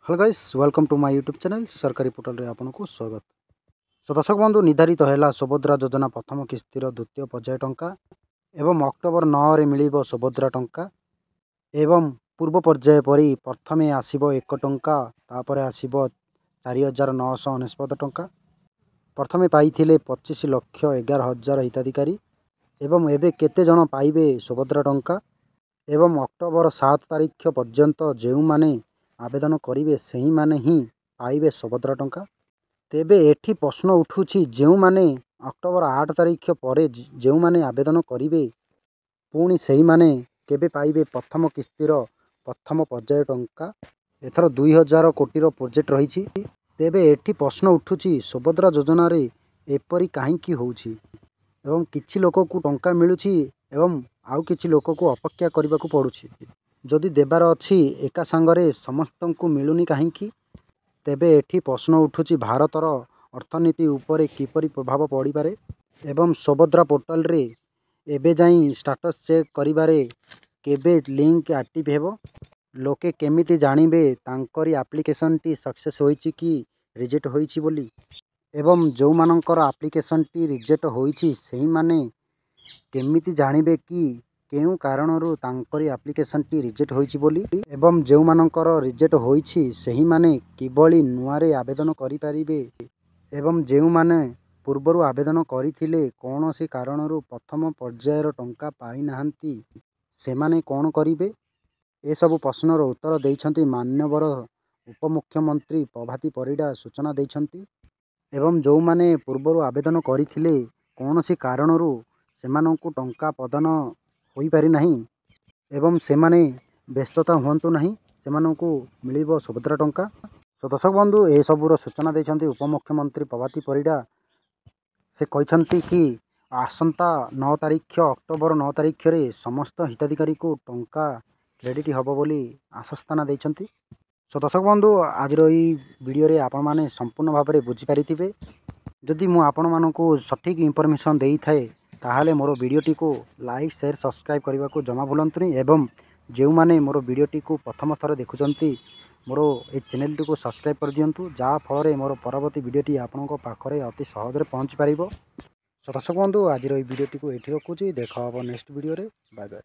Hello guys welcome to my YouTube channel सरकारी portal रे आपको स्वागत। सो दर्शक बंधु निर्धारित है सुभद्रा योजना प्रथम किस्तिर द्वितीय पर्याय टंका एवं अक्टोबर 9 रे मिलिबो सुभद्रा टंका एवं पूर्व पर्याय परी प्रथमे आसीबो 1 टंका तापर आसीबो 4999 टंका। प्रथमे पाइथिले 25,11,000 हिताधिकारी एवं एबे केते जण पाइबे सुभद्रा टंका एवं अक्टोबर 7 तारिख पर्यंत जो माने आवेदन करेंगे से ही माने ही पाइबे सुभद्रा टंका। तेबे एठी प्रश्न उठुछि जो माने अक्टोबर 8 तारिख पर जो माने आवेदन करेंगे पुणी से ही माने केबे पाइबे प्रथम किस्तिर प्रथम पर्याय टंका। एथर 2000 कोटी प्रोजेक्ट रही। तेबे एठी प्रश्न उठुछि सुभद्रा योजना रे एपरी काहींकी होउछि एवं किछि लोक को टंका मिलुछि एवं आउ किछि लोक को अपेक्षा करने को पड़ुछि। जदि देबार अच्छी एका सांगरे समस्त को मिलूनी कहीं तेबे एठी प्रश्न उठुछि भारतर अर्थनीति उपरे किपरि प्रभाव पड़ी पारे एवं सुभद्रा पोर्टल रे एबे जाई स्टेटस चेक करिबारे केबे लिंक एक्टिव हेबो, लोके केमिति जानिबे तांकरी एप्लिकेशन टी सक्सेस होईछि कि रिजेक्ट होईछि बोली एवं जो मानकर एप्लिकेशन टी रिजेक्ट होईछि सेही माने केमिति जानिबे कि केउ कारणरू तांकरी एप्लिकेशन टी रिजेक्ट होईछि बोली एवं जो मानकर रिजेक्ट होईछि सेही माने किबळी नुआरे आवेदन करि परिबे एवं जो माने पूर्वरु आवेदन करिथिले कोनोसी कारणरू प्रथम पर्यायर टंका पाई नाहंती से माने कोन करिबे। ए सब प्रश्नर उत्तर दैछंती मान्यवर उपमुख्यमंत्री प्रभाती परिडा सूचना दैछंती एवं जो माने पूर्वरु आवेदन करिथिले कोनोसी कारणरू सेमानंकु टंका प्रदान होई पारि नाही एवं सेमाने व्यस्तता हुअंतु नाही सेमानंकु मिलिबो सुभद्रा टंका। सो दर्शक बंधु ए सबुर सूचना दैछंती उपमुख्यमंत्री प्रभाती परिडा। से कहछंती कि आसंता 9 तारिख अक्टोबर 9 तारिख रे समस्त हिताधिकारी को टंका क्रेडिट हबो बोली आश्वासन दैछंती। सो दर्शक बंधु आज वीडियो रे आपण माने संपूर्ण भाव में बुझी पारिथिबे। जदि मु आपण मानकु सठिक इनफॉरमेशन देई थाए ताहाले मोर वीडियोटी को लाइक शेयर सब्सक्राइब करने को जमा भूलंतुनी एवं जो माने मोर वीडियोटी को प्रथम थर देखुचंती मोर ए चैनल को सब्सक्राइब कर दियंतु जहाँ फल मोर परवर्ती वीडियोटी आपनों पाखरे अति सहज पहुँची पारिबो। दर्शक बंधु आज वीडियोटी को एठी रखुची, देखा हबो नेक्स्ट वीडियो रे। Bye bye.